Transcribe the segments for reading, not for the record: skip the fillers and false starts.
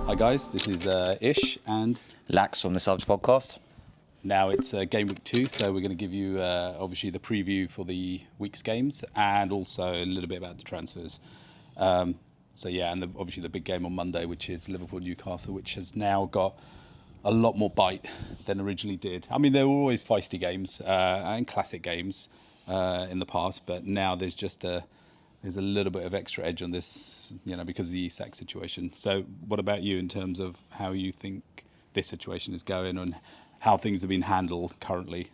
Hi guys, this is Ish, and Lax from the Subs podcast. now it's game week 2, so we're going to give you obviously the preview for the week's games and also a little bit about the transfers. And obviously the big game on Monday, which is Liverpool-Newcastle, which has now got a lot more bite than originally did. I mean, there were always feisty games and classic games in the past, but now there's a little bit of extra edge on this, because of the Isak situation. So what about you in terms of how you think this situation is going and how things have been handled currently?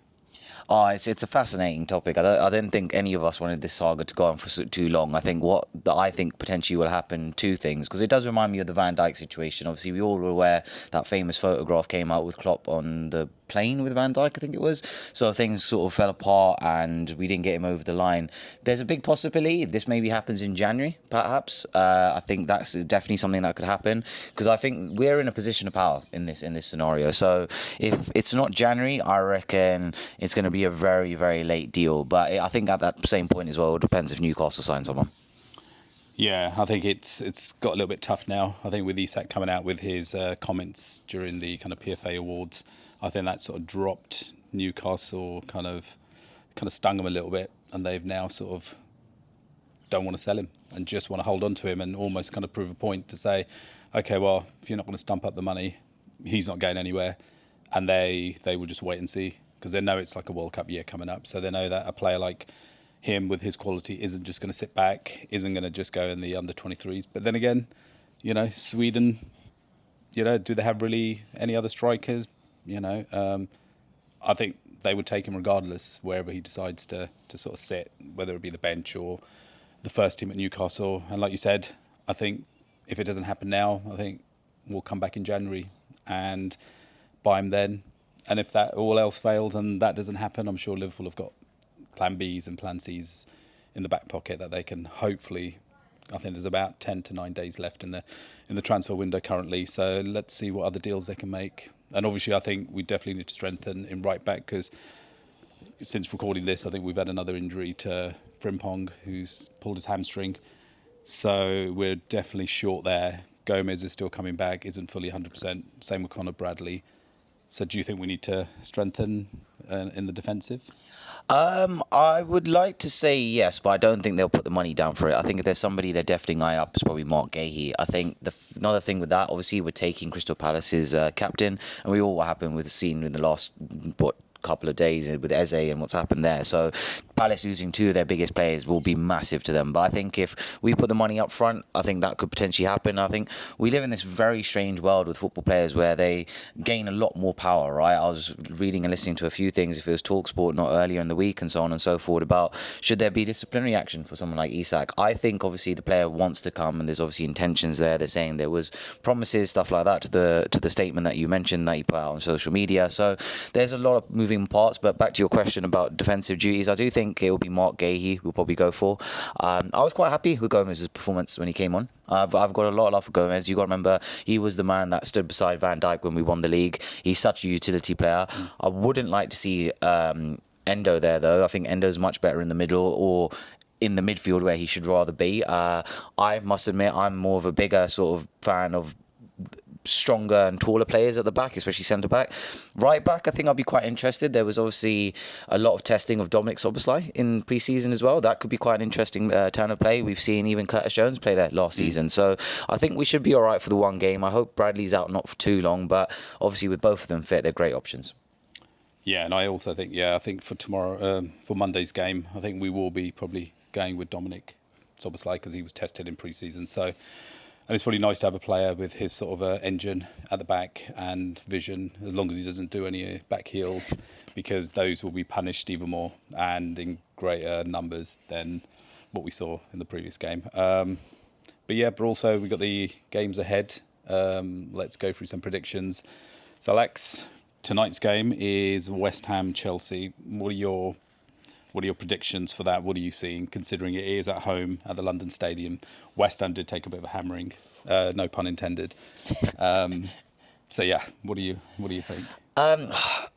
Oh, it's a fascinating topic. I didn't think any of us wanted this saga to go on for too long. I think potentially will happen, two things, because it does remind me of the Van Dijk situation. Obviously, we all were aware that famous photograph came out with Klopp on the plane with Van Dijk, I think it was. So things sort of fell apart and we didn't get him over the line. There's a big possibility this maybe happens in January, perhaps. I think that's definitely something that could happen, because I think we're in a position of power in this scenario. So if it's not January, I reckon it's going to be a very, very late deal. But I think at that same point as well, it depends if Newcastle sign someone. Yeah, I think it's got a little bit tough now. I think with Isak coming out with his comments during the kind of PFA Awards, I think that sort of dropped Newcastle, kind of stung them a little bit, and they've now sort of don't want to sell him and just want to hold on to him and almost kind of prove a point to say, okay, well, if you're not going to stump up the money, he's not going anywhere, and they will just wait and see, because they know it's like a World Cup year coming up, so they know that a player like him with his quality isn't just going to sit back, isn't going to just go in the under-23s. But then again, Sweden, do they have really any other strikers? I think they would take him regardless, wherever he decides to sort of sit, whether it be the bench or the first team at Newcastle. And like you said, I think if it doesn't happen now, I think we'll come back in January and buy him then. And if that all else fails and that doesn't happen, I'm sure Liverpool have got plan Bs and plan Cs in the back pocket that they can hopefully. I think there's about 10 to 9 days left in the transfer window currently. So let's see what other deals they can make. And obviously, I think we definitely need to strengthen in right back, because since recording this, I think we've had another injury to Frimpong, who's pulled his hamstring. So we're definitely short there. Gomez is still coming back, isn't fully 100%. Same with Conor Bradley. So do you think we need to strengthen in the defensive? I would like to say yes, but I don't think they'll put the money down for it. I think if there's somebody they're definitely eyeing up, it's probably Mark Gahey. I think another thing with that, obviously, we're taking Crystal Palace's captain, and we all what happened with the scene in the last couple of days with Eze and what's happened there. So Palace losing two of their biggest players will be massive to them. But I think if we put the money up front, I think that could potentially happen. I think we live in this very strange world with football players where they gain a lot more power, right? I was reading and listening to a few things, if it was TalkSport not earlier in the week and so on and so forth, about should there be disciplinary action for someone like Isak. I think obviously the player wants to come and there's obviously intentions there. They're saying there was promises, stuff like that, to the statement that you mentioned that you put out on social media. So there's a lot of moving parts. But back to your question about defensive duties, I do think it will be Mark Gahey we'll probably go for. I was quite happy with Gomez's performance when he came on. I've got a lot of love for Gomez. You got to remember, he was the man that stood beside Van Dijk when we won the league. He's such a utility player. I wouldn't like to see Endo there, though. I think Endo's much better in the middle or in the midfield where he should rather be. I must admit, I'm more of a bigger sort of fan of stronger and taller players at the back, especially centre back. Right back, I think I'll be quite interested. There was obviously a lot of testing of Dominic Szoboszlai in pre-season as well. That could be quite an interesting turn of play. We've seen even Curtis Jones play there last season. So I think we should be all right for the one game. I hope Bradley's out not for too long, but obviously with both of them fit, they're great options. Yeah, and I also think, I think for tomorrow, for Monday's game, I think we will be probably going with Dominic Szoboszlai because he was tested in pre-season. So. And it's probably nice to have a player with his sort of engine at the back and vision, as long as he doesn't do any back heels, because those will be punished even more and in greater numbers than what we saw in the previous game. But also we've got the games ahead. Let's go through some predictions. So, Alex, tonight's game is West Ham-Chelsea. What are your predictions for that? What are you seeing, considering it is at home at the London Stadium? West Ham did take a bit of a hammering, no pun intended. What do you think?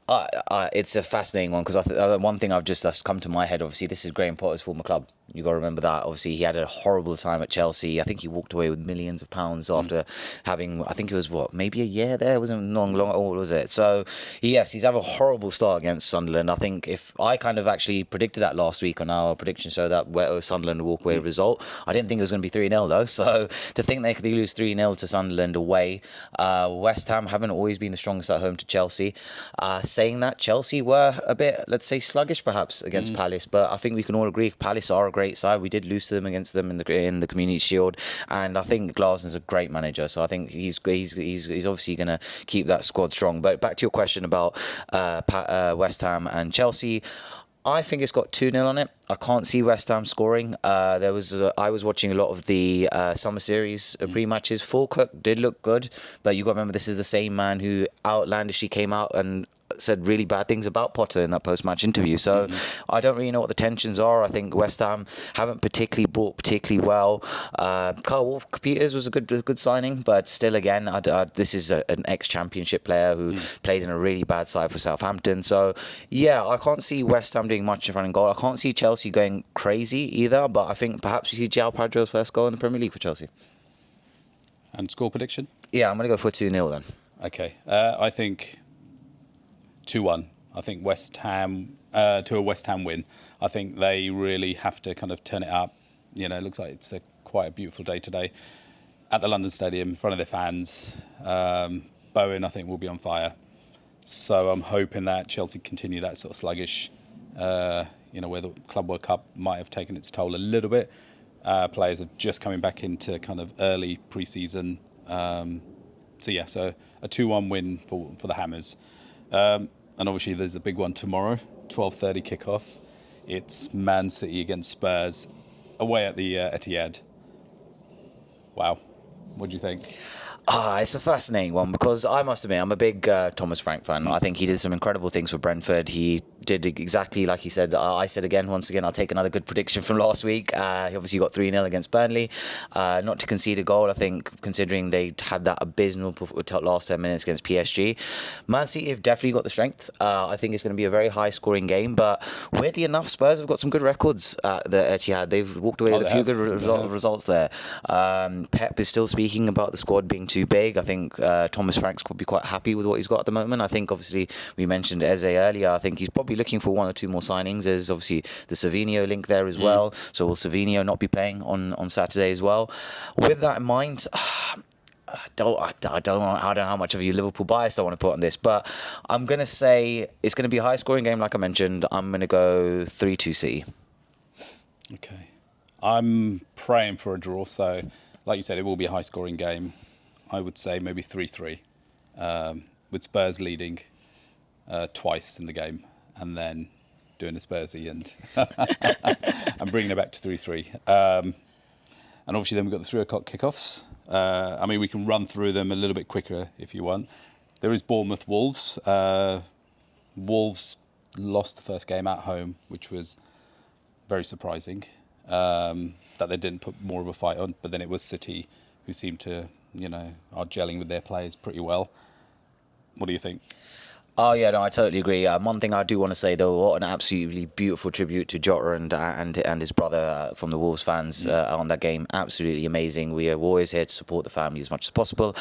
It's a fascinating one because one thing that's come to my head, obviously, this is Graham Potter's former club. You got to remember that. Obviously, he had a horrible time at Chelsea. I think he walked away with millions of pounds after having, I think it was maybe a year there. It wasn't long, or was it? So, yes, he's had a horrible start against Sunderland. I think if I kind of actually predicted that last week on our prediction show that Sunderland would walk away with a result. I didn't think it was going to be 3-0 though. So, to think they could lose 3-0 to Sunderland away, West Ham haven't always been the strongest at home to Chelsea. Saying that, Chelsea were a bit, let's say, sluggish perhaps against Palace, but I think we can all agree Palace are a great side. We did lose to them against them in the Community Shield, and I think Glasner's a great manager, so I think he's obviously going to keep that squad strong. But back to your question about West Ham and Chelsea. I think it's got 2-0 on it. I can't see West Ham scoring. I was watching a lot of the summer series pre-matches. Falkirk did look good, but you got to remember this is the same man who outlandishly came out and said really bad things about Potter in that post-match interview. So I don't really know what the tensions are. I think West Ham haven't bought particularly well. Kyle Walker-Peters was a good signing, but still, again, this is an ex-championship player who played in a really bad side for Southampton. So yeah, I can't see West Ham doing much in front of goal. I can't see Chelsea going crazy either, but I think perhaps you see João Pedro's first goal in the Premier League for Chelsea. And score prediction? Yeah, I'm going to go for 2-0 then. Okay, I think 2-1. I think West Ham to a West Ham win. I think they really have to kind of turn it up. You know, it looks like it's quite a beautiful day today at the London Stadium in front of their fans. Bowen, I think, will be on fire. So I'm hoping that Chelsea continue that sort of sluggish, where the Club World Cup might have taken its toll a little bit. Players are just coming back into kind of early pre-season. So a 2-1 win for the Hammers. And obviously there's a big one tomorrow, 12:30 kickoff. It's Man City against Spurs away at the Etihad. Wow. What do you think? It's a fascinating one because I must admit I'm a big Thomas Frank fan. I think he did some incredible things for Brentford. He did exactly like he said. I said once again, I'll take another good prediction from last week. He obviously got 3-0 against Burnley. Not to concede a goal, I think, considering they had that abysmal last 10 minutes against PSG. Man City have definitely got the strength. I think it's going to be a very high-scoring game, but weirdly enough, Spurs have got some good records at the Etihad. They've walked away with a few good results there. Pep is still speaking about the squad being too big. I think Thomas Frank's probably quite happy with what he's got at the moment. I think, obviously, we mentioned Eze earlier. I think he's probably looking for one or two more signings. There's obviously the Savinho link there as well. So will Savinho not be playing on Saturday as well? With that in mind, I don't know how much of a Liverpool bias I want to put on this, but I'm going to say it's going to be a high-scoring game, like I mentioned. I'm going to go 3-2 City. Okay. I'm praying for a draw, so like you said, it will be a high-scoring game. I would say maybe 3-3, with Spurs leading twice in the game and then doing a Spursy and bringing it back to 3-3. And obviously then we've got the 3 o'clock kickoffs. We can run through them a little bit quicker if you want. There is Bournemouth-Wolves. Wolves lost the first game at home, which was very surprising, that they didn't put more of a fight on. But then it was City who seemed to, are gelling with their players pretty well. What do you think? Oh yeah, no, I totally agree. One thing I do want to say though, what an absolutely beautiful tribute to Jota and his brother from the Wolves fans on that game. Absolutely amazing. We are always here to support the family as much as possible.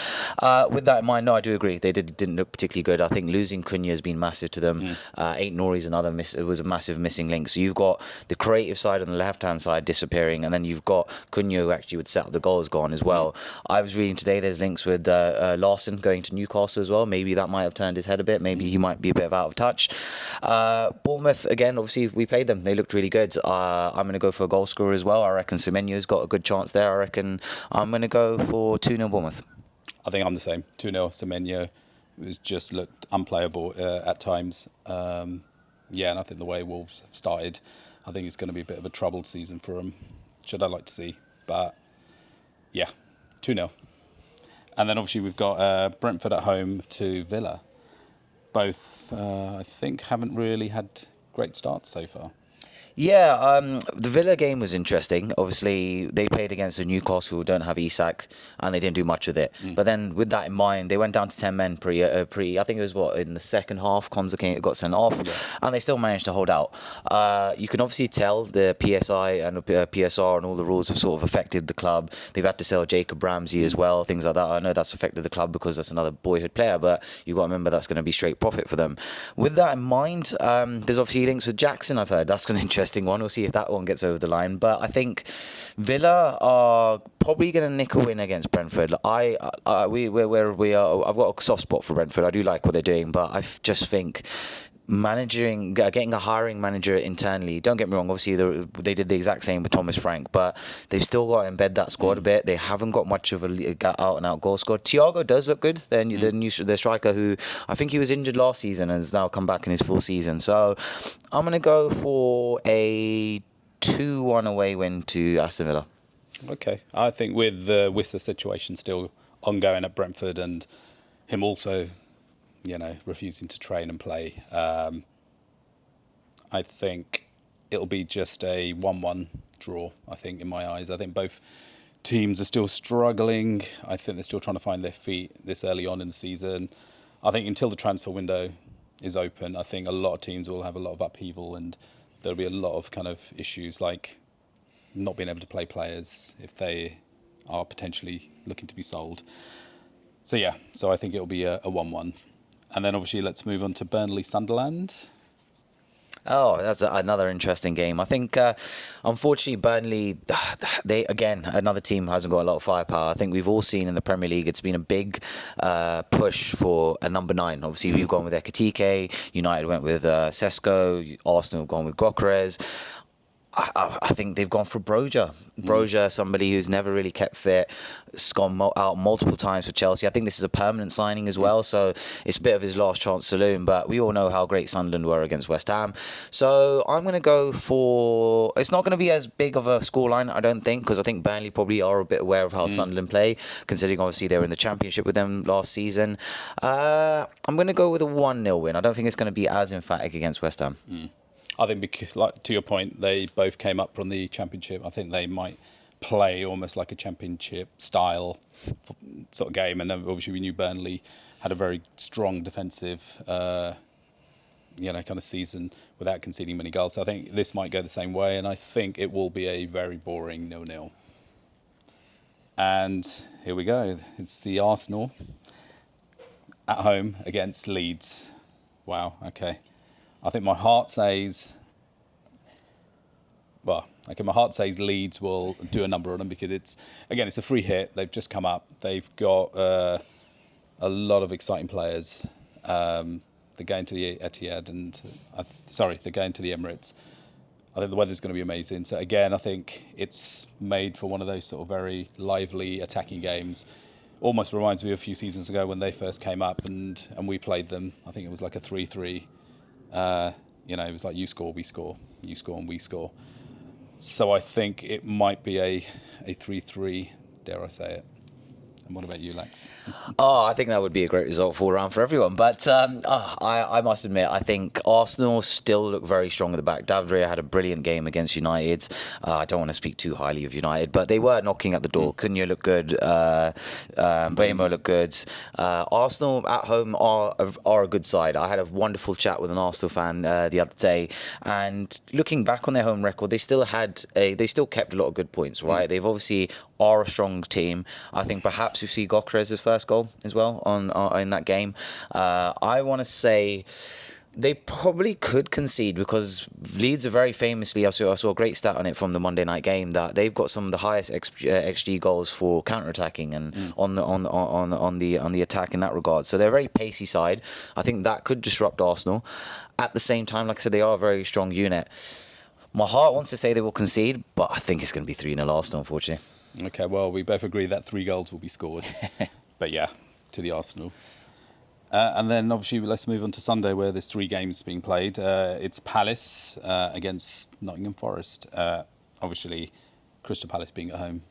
With that in mind, no, I do agree. They didn't look particularly good. I think losing Cunha has been massive to them. Ain't Nori's it was a massive missing link. So you've got the creative side on the left hand side disappearing, and then you've got Cunha who actually would set up the goals gone as well. I was reading today there's links with Larson going to Newcastle as well. Maybe that might have turned his head a bit. Maybe he might be a bit out of touch. Bournemouth, again, obviously we played them. They looked really good. I'm going to go for a goal scorer as well. I reckon Semenyo's got a good chance there. I reckon I'm going to go for 2-0 Bournemouth. I think I'm the same. 2-0 Semenyo. It was just looked unplayable at times. And I think the way Wolves have started, I think it's going to be a bit of a troubled season for them. Should I like to see. But, 2-0. And then obviously we've got Brentford at home to Villa. Both, I think, haven't really had great starts so far. Yeah, the Villa game was interesting. Obviously, they played against a Newcastle who don't have Isak, and they didn't do much with it. But then, with that in mind, they went down to 10 men I think it was in the second half. Konza got sent off, and they still managed to hold out. You can obviously tell the PSI and PSR and all the rules have sort of affected the club. They've had to sell Jacob Ramsey as well, things like that. I know that's affected the club because that's another boyhood player, but you've got to remember that's going to be straight profit for them. With that in mind, there's obviously links with Jackson, I've heard. That's an interesting one. We'll see if that one gets over the line. But I think Villa are probably going to nick a win against Brentford. I've got a soft spot for Brentford. I do like what they're doing, but I just think getting a hiring manager internally, don't get me wrong, obviously they did the exact same with Thomas Frank, but they've still got to embed that squad a bit. They haven't got much of a out and out goal scorer. Thiago does look good, the striker who I think he was injured last season and has now come back in his full season. So I'm going to go for a 2-1 away win to Aston Villa. Okay, I think with the Whistler situation still ongoing at Brentford and him also, refusing to train and play, I think it'll be just a 1-1 draw, I think, in my eyes. I think both teams are still struggling. I think they're still trying to find their feet this early on in the season. I think until the transfer window is open, I think a lot of teams will have a lot of upheaval and there'll be a lot of kind of issues like not being able to play players if they are potentially looking to be sold. So I think it'll be a 1-1. And then obviously let's move on to Burnley-Sunderland. Oh, that's another interesting game. I think, unfortunately, Burnley, another team who hasn't got a lot of firepower. I think we've all seen in the Premier League, it's been a big push for a number 9. Obviously, we've gone with Ekitike, United went with Sesko, Arsenal have gone with Gyökeres. I think they've gone for Broja. Broja, somebody who's never really kept fit, has gone out multiple times for Chelsea. I think this is a permanent signing as well, so it's a bit of his last chance saloon. But we all know how great Sunderland were against West Ham. So I'm going to go for... It's not going to be as big of a scoreline, I don't think, because I think Burnley probably are a bit aware of how Sunderland play, considering obviously they were in the Championship with them last season. I'm going to go with a 1-0 win. I don't think it's going to be as emphatic against West Ham. I think because, to your point, they both came up from the Championship. I think they might play almost like a Championship style sort of game. And then obviously we knew Burnley had a very strong defensive, kind of season without conceding many goals. So I think this might go the same way. And I think it will be a very boring 0-0. And here we go. It's the Arsenal at home against Leeds. Wow, okay. I think my heart says Leeds will do a number on them because it's a free hit. They've just come up. They've got a lot of exciting players. They're going to the Etihad they're going to the Emirates. I think the weather's going to be amazing. So again, I think it's made for one of those sort of very lively attacking games. Almost reminds me of a few seasons ago when they first came up and we played them. I think it was like a 3-3. It was like you score, we score, you score, and we score. So I think it might be a 3-3, dare I say it. And what about you, Lex? Oh, I think that would be a great result all around for everyone. But I must admit, I think Arsenal still look very strong at the back. David Raya had a brilliant game against United. I don't want to speak too highly of United, but they were knocking at the door. Cunha looked good. Mbeumo looked good. Arsenal at home are a good side. I had a wonderful chat with an Arsenal fan the other day, and looking back on their home record, they still kept a lot of good points. Right? They've obviously are a strong team. I think perhaps we see Gyökeres' first goal as well in that game. I want to say they probably could concede because Leeds are very famously, I saw a great stat on it from the Monday night game, that they've got some of the highest XG goals for counter-attacking and on the attack in that regard. So they're a very pacey side. I think that could disrupt Arsenal. At the same time, like I said, they are a very strong unit. My heart wants to say they will concede, but I think it's going to be 3-0 Arsenal, unfortunately. Okay, well, we both agree that 3 goals will be scored. But to the Arsenal. And then obviously let's move on to Sunday where there's 3 games being played. It's Palace against Nottingham Forest. Obviously, Crystal Palace being at home.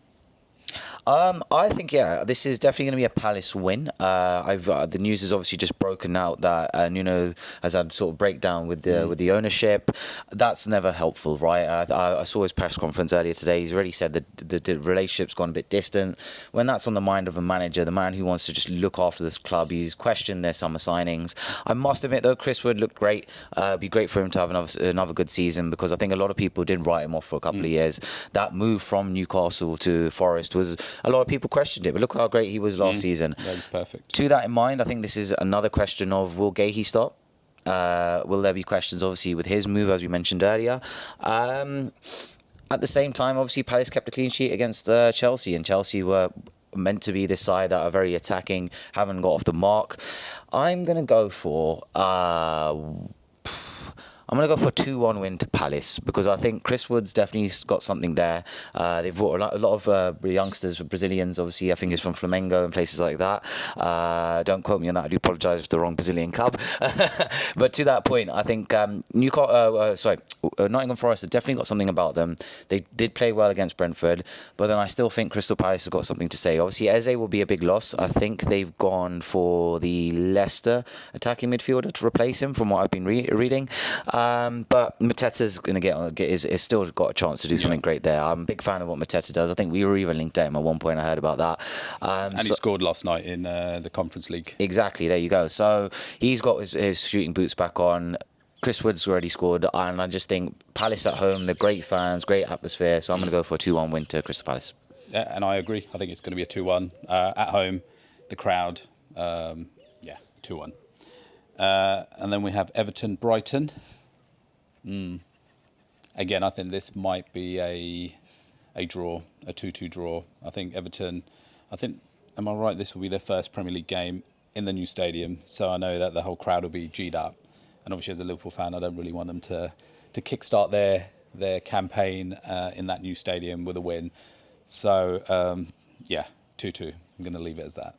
I think this is definitely going to be a Palace win. The news is obviously just broken out that Nuno has had sort of breakdown with the ownership. That's never helpful, right? I saw his press conference earlier today. He's already said that the relationship's gone a bit distant. When that's on the mind of a manager, the man who wants to just look after this club, he's questioned their summer signings. I must admit though, Chris Wood looked great. It'd be great for him to have another good season, because I think a lot of people did write him off for a couple of years. That move from Newcastle to Forest was, a lot of people questioned it, but look how great he was last season. Yeah, he's perfect. To that in mind, I think this is another question of, will Gahey stop? Will there be questions, obviously, with his move, as we mentioned earlier? At the same time, obviously, Palace kept a clean sheet against Chelsea, and Chelsea were meant to be this side that are very attacking, haven't got off the mark. I'm going to go for... I'm going to go for a 2-1 win to Palace, because I think Chris Wood's definitely got something there. They've brought a lot of youngsters, Brazilians, obviously. I think he's from Flamengo and places like that. Don't quote me on that. I do apologise if it's the wrong Brazilian club. But to that point, I think Nottingham Forest have definitely got something about them. They did play well against Brentford, but then I still think Crystal Palace have got something to say. Obviously, Eze will be a big loss. I think they've gone for the Leicester attacking midfielder to replace him, from what I've been reading. But Mateta's going to is still got a chance to do something great there. I'm a big fan of what Mateta does. I think we were even linked at him at one point. I heard about that. And he scored last night in the Conference League. Exactly, there you go. So he's got his shooting boots back on. Chris Wood's already scored, and I just think Palace at home, they're great fans, great atmosphere. So I'm going to go for a 2-1 win to Crystal Palace. Yeah, and I agree. I think it's going to be a 2-1 at home. The crowd, 2-1. And then we have Everton-Brighton. Again, I think this might be a draw, a 2-2 draw. I think Everton, am I right, this will be their first Premier League game in the new stadium, so I know that the whole crowd will be G'd up. And obviously as a Liverpool fan, I don't really want them to kickstart their campaign in that new stadium with a win. So, 2-2. I'm going to leave it as that.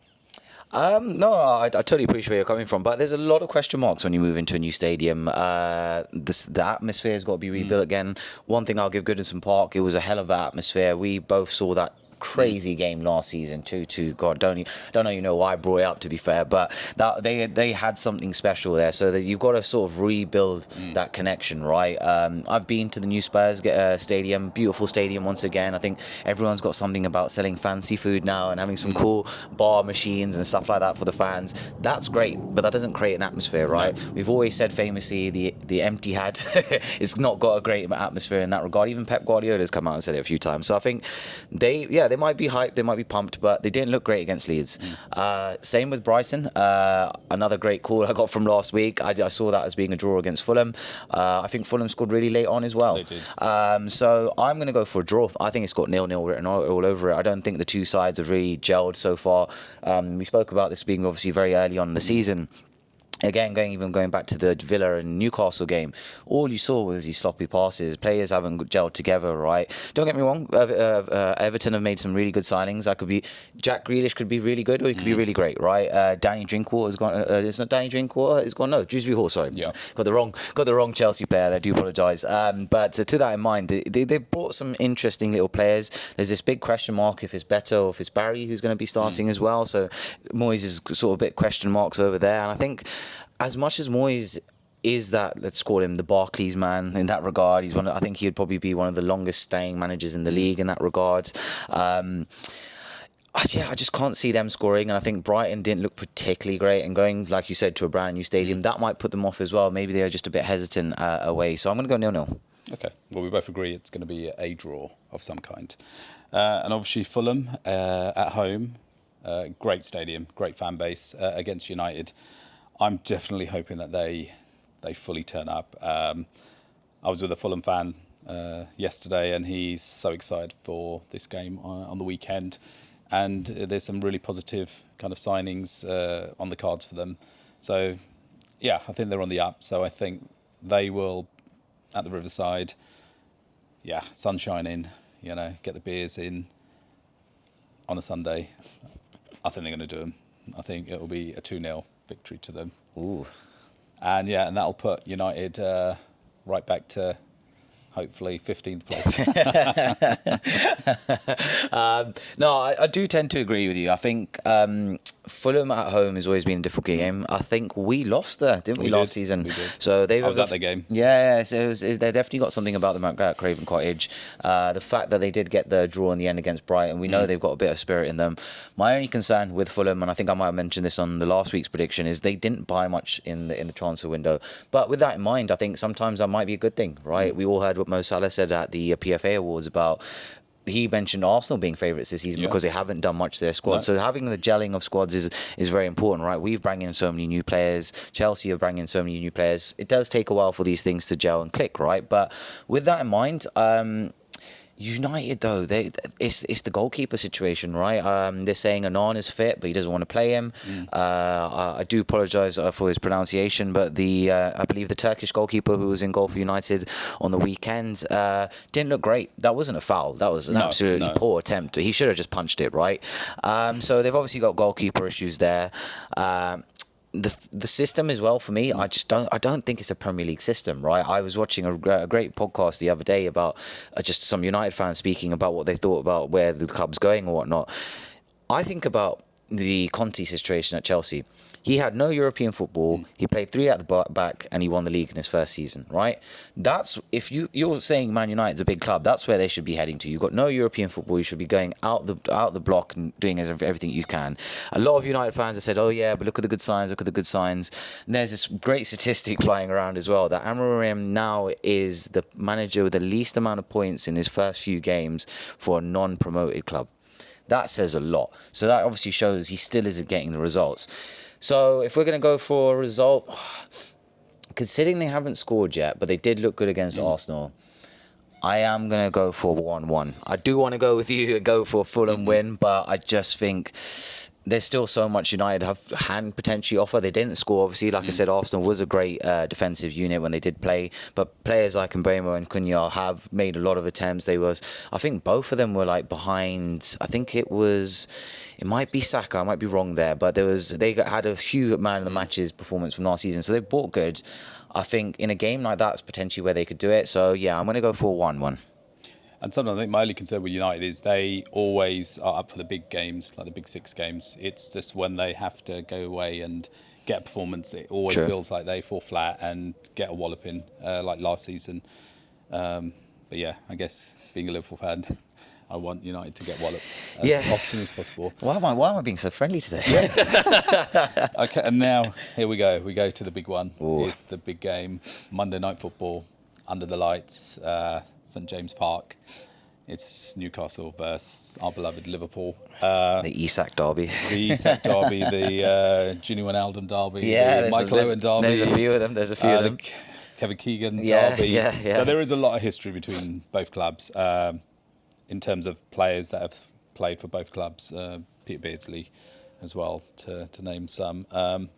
No, I totally appreciate where you're coming from, but there's a lot of question marks when you move into a new stadium. The atmosphere has got to be rebuilt again. One thing I'll give Goodison Park, it was a hell of an atmosphere. We both saw that crazy game last season, 2-2. God, don't even know why I brought it up, to be fair, but that they had something special there. So that you've got to sort of rebuild that connection, right? I've been to the new Spurs stadium, beautiful stadium once again. I think everyone's got something about selling fancy food now and having some cool bar machines and stuff like that for the fans. That's great, but that doesn't create an atmosphere, right? No. We've always said famously the empty had it's not got a great atmosphere in that regard. Even Pep Guardiola's come out and said it a few times. So I think they might be hyped, they might be pumped, but they didn't look great against Leeds. Same with Brighton. Another great call I got from last week. I saw that as being a draw against Fulham. I think Fulham scored really late on as well. They did. So I'm going to go for a draw. I think it's got 0-0 written all over it. I don't think the two sides have really gelled so far. We spoke about this being obviously very early on in the season. Again, going back to the Villa and Newcastle game, all you saw was these sloppy passes. Players haven't gelled together, right? Don't get me wrong. Everton have made some really good signings. Jack Grealish could be really good, or he could be really great, right? Danny Drinkwater's gone. It's not Danny Drinkwater. It's gone. No, Dewsbury Hall. Sorry, got the wrong Chelsea player there. I do apologise. But to that in mind, they brought some interesting little players. There's this big question mark if it's Beto or if it's Barry who's going to be starting as well. So Moyes is sort of a bit question marks over there, and I think, as much as Moyes is that, let's call him the Barclays man in that regard, I think he would probably be one of the longest staying managers in the league in that regard. I just can't see them scoring, and I think Brighton didn't look particularly great, and going, like you said, to a brand new stadium, that might put them off as well. Maybe they're just a bit hesitant away, so I'm going to go 0-0. Okay, well, we both agree it's going to be a draw of some kind. And obviously Fulham at home, great stadium, great fan base against United. I'm definitely hoping that they fully turn up. I was with a Fulham fan yesterday, and he's so excited for this game on the weekend. And there's some really positive kind of signings on the cards for them. So, I think they're on the up. So I think they will, at the Riverside, sun shining, get the beers in on a Sunday. I think they're going to do them. I think it will be a 2-0 victory to them. Ooh. And that'll put United right back to hopefully 15th place. No, I do tend to agree with you. I think Fulham at home has always been a difficult game. I think we lost there, didn't we, last season? We did. So I was at the game. Yeah, so they definitely got something about them at Craven Cottage. The fact that they did get the draw in the end against Brighton, we know they've got a bit of spirit in them. My only concern with Fulham, and I think I might have mentioned this on the last week's prediction, is they didn't buy much in the transfer window. But with that in mind, I think sometimes that might be a good thing, right? We all heard what Mo Salah said at the PFA Awards about. He mentioned Arsenal being favourites this season because they haven't done much to their squad. No. So having the gelling of squads is very important, right? We've brought in so many new players. Chelsea are bringing in so many new players. It does take a while for these things to gel and click, right? But with that in mind, United, though, it's the goalkeeper situation, right? They're saying Annan is fit, but he doesn't want to play him. I do apologise for his pronunciation, but I believe the Turkish goalkeeper who was in goal for United on the weekend didn't look great. That wasn't a foul. That was an absolutely poor attempt. He should have just punched it, right? So they've obviously got goalkeeper issues there. The system as well for me, I don't think it's a Premier League system, right? I was watching a great podcast the other day about just some United fans speaking about what they thought about where the club's going or whatnot. I think about the Conte situation at Chelsea. He had no European football. He played 3 at the back, and he won the league in his first season, right? That's, if you're saying Man United's a big club, that's where they should be heading to. You've got no European football. You should be going out the block and doing everything you can. A lot of United fans have said, "Oh yeah, but look at the good signs. Look at the good signs." And there's this great statistic flying around as well that Amorim now is the manager with the least amount of points in his first few games for a non-promoted club. That says a lot. So that obviously shows he still isn't getting the results. So if we're going to go for a result, considering they haven't scored yet, but they did look good against Arsenal, I am going to go for 1-1. I do want to go with you and go for a Fulham win, but I just think there's still so much United can potentially offer. They didn't score, obviously. Like I said, Arsenal was a great defensive unit when they did play. But players like Mbeumo and Cunha have made a lot of attempts. I think both of them were like behind. I think it might be Saka. I might be wrong there. But they had a few man of the matches performance from last season. So they bought good. I think in a game like that's potentially where they could do it. So yeah, I'm going to go for 1-1. And something I think my only concern with United is they always are up for the big games, like the big 6 games. It's just when they have to go away and get a performance, it always feels like they fall flat and get a walloping, like last season. But yeah, I guess being a Liverpool fan, I want United to get walloped as often as possible. Why am I being so friendly today? Okay, and now here we go. We go to the big one. Ooh. It's the big game, Monday Night Football, under the lights, St James Park. It's Newcastle versus our beloved Liverpool. The Isak derby. The Isak derby, the Gini Wijnaldum derby, yeah, the Michael Owen derby. There's a few of them. The Kevin Keegan derby. Yeah. So there is a lot of history between both clubs in terms of players that have played for both clubs. Peter Beardsley as well, to name some. And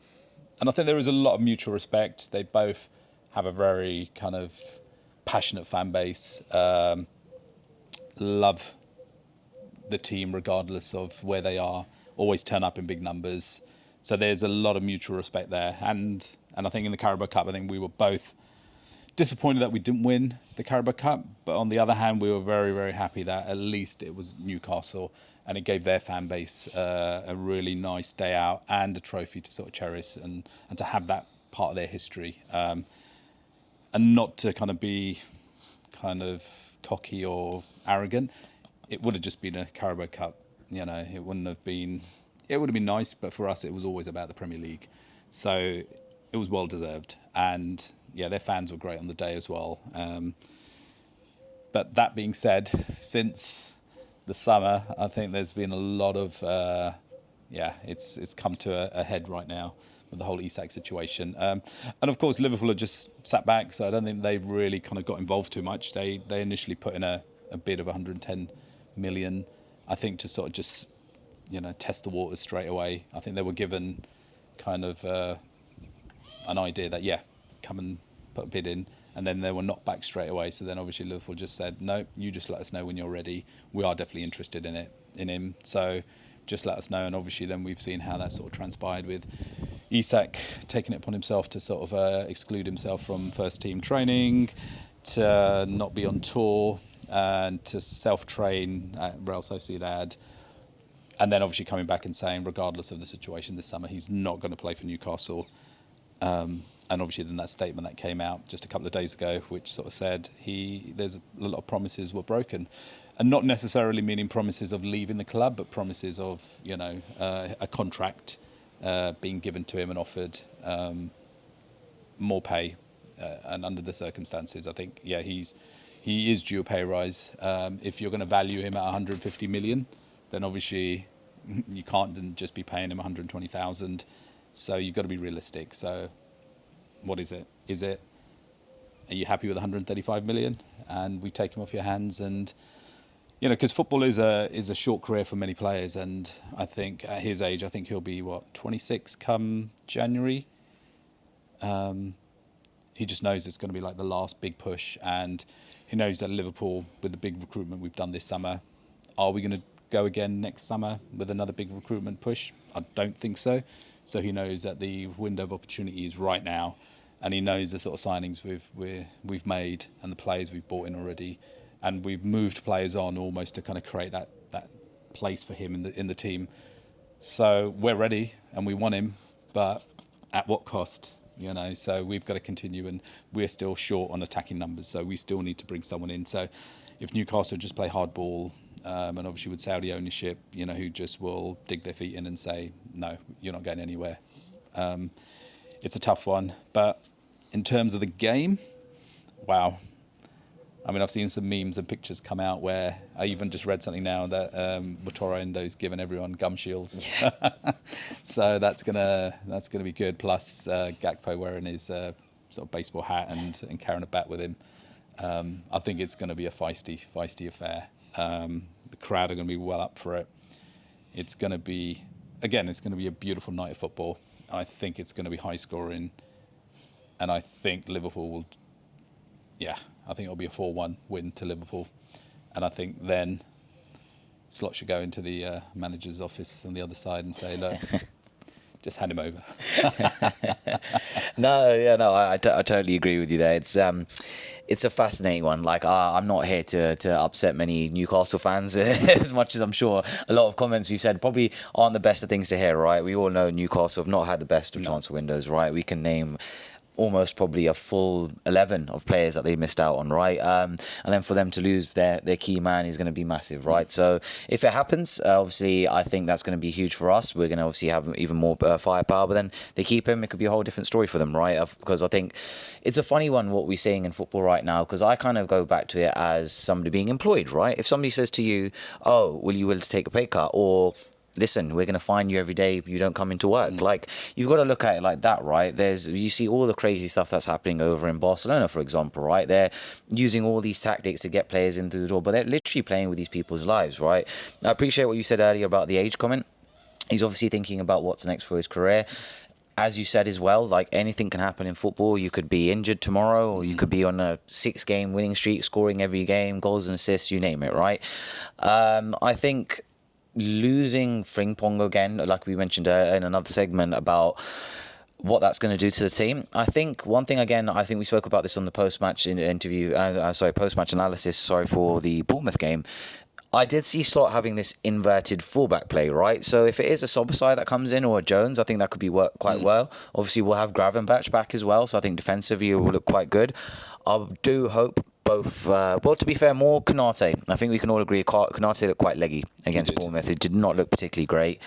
I think there is a lot of mutual respect. They both have a very kind of passionate fan base, love the team regardless of where they are, always turn up in big numbers. So there's a lot of mutual respect there. And I think in the Carabao Cup, I think we were both disappointed that we didn't win the Carabao Cup. But on the other hand, we were very, very happy that at least it was Newcastle and it gave their fan base a really nice day out and a trophy to sort of cherish and to have that part of their history. And not to kind of be kind of cocky or arrogant. It would have just been a Carabao Cup. You know, it would have been nice, but for us, it was always about the Premier League. So it was well deserved. And yeah, their fans were great on the day as well. But that being said, since the summer, I think there's been a lot of, it's come to a head right now. The whole Isak situation, and of course Liverpool have just sat back, so I don't think they've really kind of got involved too much. They initially put in a bid of 110 million, I think, to sort of just test the waters straight away. I think they were given kind of an idea that come and put a bid in, and then they were knocked back straight away. So then obviously Liverpool just said, no, you just let us know when you're ready. We are definitely interested in him. So just let us know. And obviously then we've seen how that sort of transpired with Isak taking it upon himself to sort of exclude himself from first team training, to not be on tour and to self-train at Real Sociedad. And then obviously coming back and saying, regardless of the situation this summer, he's not going to play for Newcastle. And obviously then that statement that came out just a couple of days ago, which sort of said there's a lot of promises were broken. And not necessarily meaning promises of leaving the club, but promises of, a contract being given to him and offered more pay. And under the circumstances, I think, he is due a pay rise. If you're going to value him at 150 million, then obviously you can't just be paying him 120,000. So you've got to be realistic. So what is it? Are you happy with 135 million? And we take him off your hands and... because football is a short career for many players, and I think at his age, I think he'll be 26 come January. He just knows it's going to be like the last big push, and he knows that Liverpool, with the big recruitment we've done this summer, are we going to go again next summer with another big recruitment push? I don't think so. So he knows that the window of opportunity is right now, and he knows the sort of signings we've made and the players we've bought in already. And we've moved players on almost to kind of create that place for him in the team. So we're ready and we want him, but at what cost? So we've got to continue, and we're still short on attacking numbers. So we still need to bring someone in. So if Newcastle just play hardball, and obviously with Saudi ownership, who just will dig their feet in and say, no, you're not going anywhere. It's a tough one, but in terms of the game, wow. I mean, I've seen some memes and pictures come out where I even just read something now that Motoro Endo's given everyone gum shields. Yeah. So that's gonna be good. Plus Gakpo wearing his sort of baseball hat and carrying a bat with him. I think it's going to be a feisty affair. The crowd are going to be well up for it. It's going to be a beautiful night of football. I think it's going to be high scoring, and I think Liverpool will. Yeah. I think it'll be a 4-1 win to Liverpool. And I think then Slot should go into the manager's office on the other side and say, look, just hand him over. I totally agree with you there. It's a fascinating one. Like, I'm not here to upset many Newcastle fans as much as I'm sure a lot of comments we've said probably aren't the best of things to hear, right? We all know Newcastle have not had the best of transfer windows, right? We can name almost probably a full 11 of players that they missed out on, right? And then for them to lose their key man is going to be massive, right? So if it happens, obviously, I think that's going to be huge for us. We're going to obviously have even more firepower, but then they keep him, it could be a whole different story for them, right? Because I think it's a funny one, what we're seeing in football right now, because I kind of go back to it as somebody being employed, right? If somebody says to you, oh, will you willing to take a pay cut? Or listen, we're going to fine you every day if you don't come into work. Like, you've got to look at it like that, right? You see all the crazy stuff that's happening over in Barcelona, for example, right? They're using all these tactics to get players into the door, but they're literally playing with these people's lives, right? I appreciate what you said earlier about the age comment. He's obviously thinking about what's next for his career. As you said as well, like, anything can happen in football. You could be injured tomorrow, or you could be on a 6-game winning streak, scoring every game, goals and assists, you name it, right? I think losing Frimpong again, like we mentioned in another segment about what that's going to do to the team. I think one thing, again, I think we spoke about this on the post-match post-match analysis, for the Bournemouth game. I did see Slot having this inverted fullback play, right? So if it is a Sobosai that comes in or a Jones, I think that could be work quite well. Obviously, we'll have Gravenberch back as well, so I think defensively it will look quite good. I do hope both, to be fair, more Konate. I think we can all agree Konate looked quite leggy against Bournemouth. It did not look particularly great.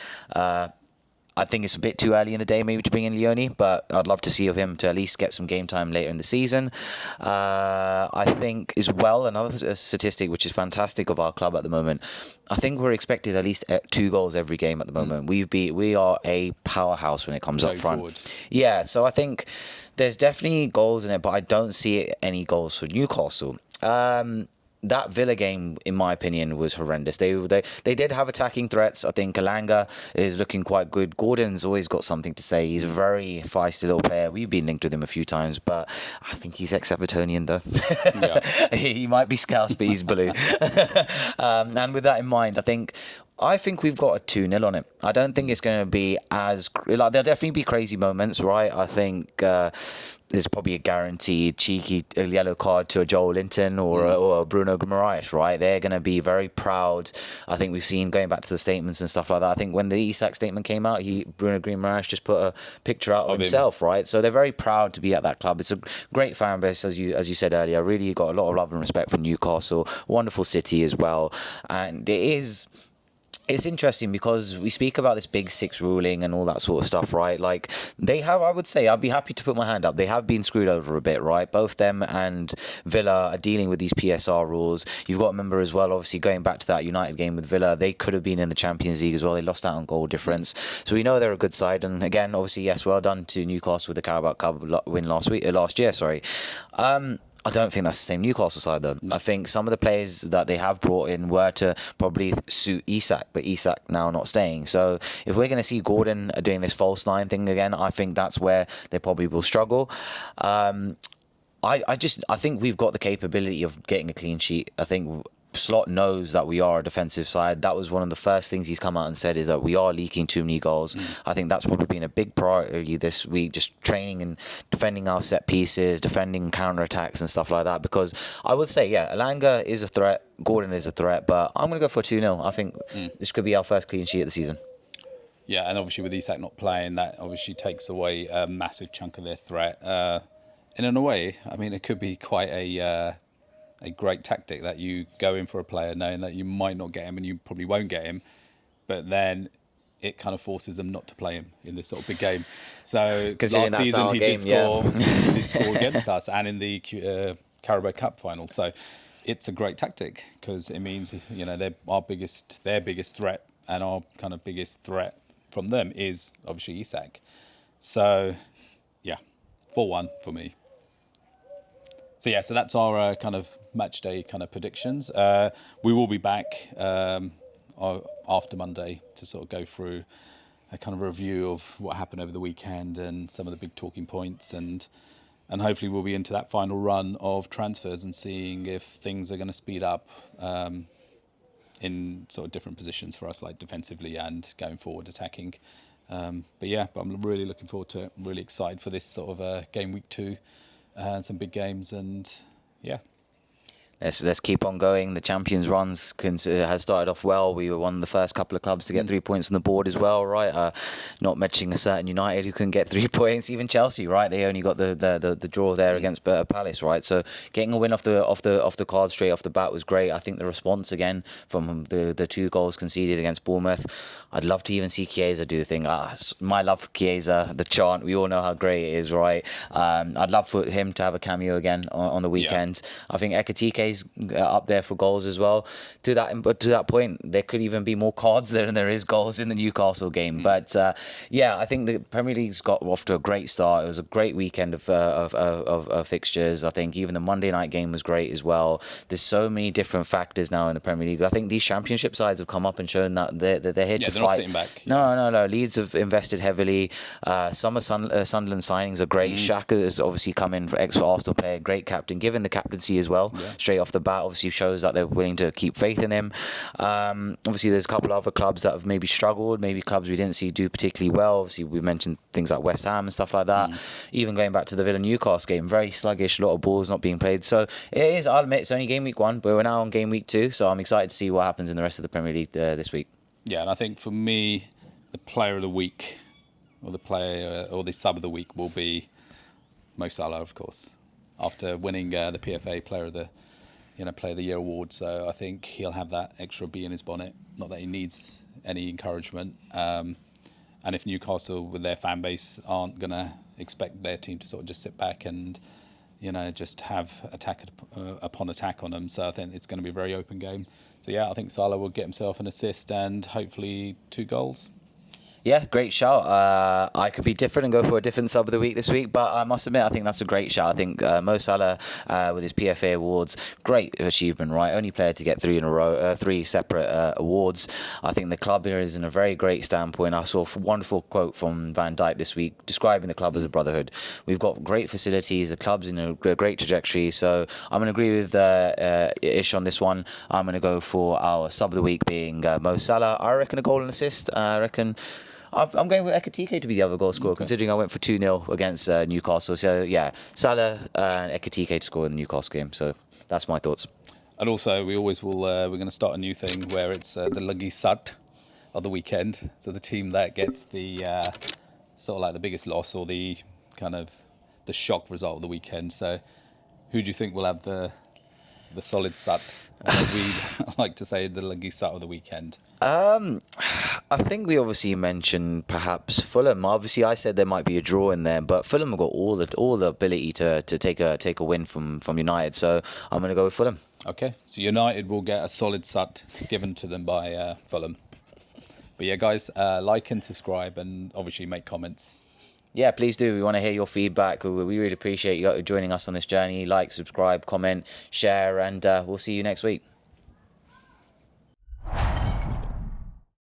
I think it's a bit too early in the day maybe to bring in Leone, but I'd love to see of him to at least get some game time later in the season. I think as well, another statistic which is fantastic of our club at the moment, I think we're expected at least 2 goals every game at the moment. We are a powerhouse when it comes up front. Forward. Yeah, so I think there's definitely goals in it, but I don't see any goals for Newcastle. That Villa game, in my opinion, was horrendous. They did have attacking threats. I think Alanga is looking quite good. Gordon's always got something to say. He's a very feisty little player. We've been linked with him a few times, but I think he's ex-Evertonian, though. Yeah. He might be Scouse, but he's blue. And with that in mind, I think I think we've got a 2-0 on it. I don't think it's going to be as... Like, there'll definitely be crazy moments, right? I think there's probably a guaranteed cheeky yellow card to a Joel Linton or a Bruno Guimaraes, right? They're going to be very proud. I think we've seen, going back to the statements and stuff like that, I think when the Isak statement came out, Bruno Guimaraes just put a picture out of himself, right? So they're very proud to be at that club. It's a great fan base, as you said earlier. Really got a lot of love and respect for Newcastle. Wonderful city as well. And it's interesting because we speak about this Big Six ruling and all that sort of stuff, right? Like, they have, I would say, I'd be happy to put my hand up, they have been screwed over a bit, right? Both them and Villa are dealing with these PSR rules. You've got to remember as well, obviously, going back to that United game with Villa, they could have been in the Champions League as well. They lost out on goal difference. So we know they're a good side. And again, obviously, yes, well done to Newcastle with the Carabao Cup win last year. I don't think that's the same Newcastle side, though. I think some of the players that they have brought in were to probably suit Isak, but Isak now not staying. So if we're going to see Gordon doing this false nine thing again, I think that's where they probably will struggle. I think we've got the capability of getting a clean sheet. I think Slot knows that we are a defensive side. That was one of the first things he's come out and said, is that we are leaking too many goals. I think that's probably been a big priority this week, just training and defending our set pieces, defending counter-attacks and stuff like that. Because I would say, yeah, Elanga is a threat, Gordon is a threat, but I'm going to go for 2-0. I think this could be our first clean sheet of the season. Yeah, and obviously with Isak not playing, that obviously takes away a massive chunk of their threat. And in a way, I mean, it could be quite a great tactic that you go in for a player knowing that you might not get him and you probably won't get him, but then it kind of forces them not to play him in this sort of big game. So last season he did score against us and in the Carabao Cup final. So it's a great tactic because it means, you know, their biggest threat, and our kind of biggest threat from them is obviously Isak. So yeah, 4-1 for me. So yeah, so that's our kind of match day kind of predictions. We will be back after Monday to sort of go through a kind of review of what happened over the weekend and some of the big talking points, and hopefully we'll be into that final run of transfers and seeing if things are going to speed up in sort of different positions for us, like defensively and going forward attacking. But I'm really looking forward to it. I'm really excited for this sort of game week 2. Some big games, and yeah. Let's keep on going. The Champions runs has started off well. We were one of the first couple of clubs to get 3 points on the board as well, right? Not mentioning a certain United who couldn't get 3 points. Even Chelsea, right? They only got the draw there against Palace, right? So getting a win off the card straight off the bat was great. I think the response again from the 2 goals conceded against Bournemouth. I'd love to even see Chiesa do a thing. My love for Chiesa, the chant. We all know how great it is, right? I'd love for him to have a cameo again on the weekend. Yeah. I think Ekitike's up there for goals as well. To that point, there could even be more cards there than there is goals in the Newcastle game. But I think the Premier League's got off to a great start. It was a great weekend of fixtures. I think even the Monday night game was great as well. There's so many different factors now in the Premier League. I think these Championship sides have come up and shown that they're here to fight. Not sitting back. No. Leeds have invested heavily. Some of Sunderland signings are great. Xhaka has obviously come in for ex-Arsenal player, great captain, given the captaincy as well. Yeah. Straight off the bat, obviously shows that they're willing to keep faith in him. Obviously, there's a couple of other clubs that have maybe struggled, maybe clubs we didn't see do particularly well. Obviously, we mentioned things like West Ham and stuff like that. Even going back to the Villa-Newcastle game, very sluggish, a lot of balls not being played. So it is, I'll admit, it's only game week 1, but we're now on game week 2, so I'm excited to see what happens in the rest of the Premier League this week. Yeah, and I think for me, the player of the week, or the player, or the sub of the week, will be Mo Salah, of course, after winning the PFA Player of the Year award. So I think he'll have that extra bee in his bonnet. Not that he needs any encouragement. And if Newcastle, with their fan base, aren't going to expect their team to sort of just sit back and, just have attack upon attack on them. So I think it's going to be a very open game. So yeah, I think Salah will get himself an assist and hopefully 2 goals. Yeah, great shout. I could be different and go for a different sub of the week this week, but I must admit, I think that's a great shout. I think Mo Salah with his PFA awards, great achievement, right? Only player to get three in a row, three separate awards. I think the club here is in a very great standpoint. I saw a wonderful quote from Van Dijk this week describing the club as a brotherhood. We've got great facilities. The club's in a great trajectory. So I'm going to agree with Ish on this one. I'm going to go for our sub of the week being Mo Salah. I reckon a goal and assist. I reckon I'm going with Ekitike to be the other goal scorer, considering I went for 2-0 against Newcastle. So, yeah, Salah and Ekitike to score in the Newcastle game. So that's my thoughts. And also, we always will. We're going to start a new thing where it's the Lagi Sat of the weekend. So the team that gets the sort of like the biggest loss or the kind of the shock result of the weekend. So who do you think will have the solid Sat, or as we like to say, the Lagi Sat of the weekend? I think we obviously mentioned perhaps Fulham. Obviously, I said there might be a draw in there, but Fulham have got all the ability to take a win from United. So I'm going to go with Fulham. Okay, so United will get a solid Sat given to them by Fulham. But yeah, guys, like and subscribe, and obviously make comments. Yeah, please do. We want to hear your feedback. We really appreciate you joining us on this journey. Like, subscribe, comment, share, and we'll see you next week.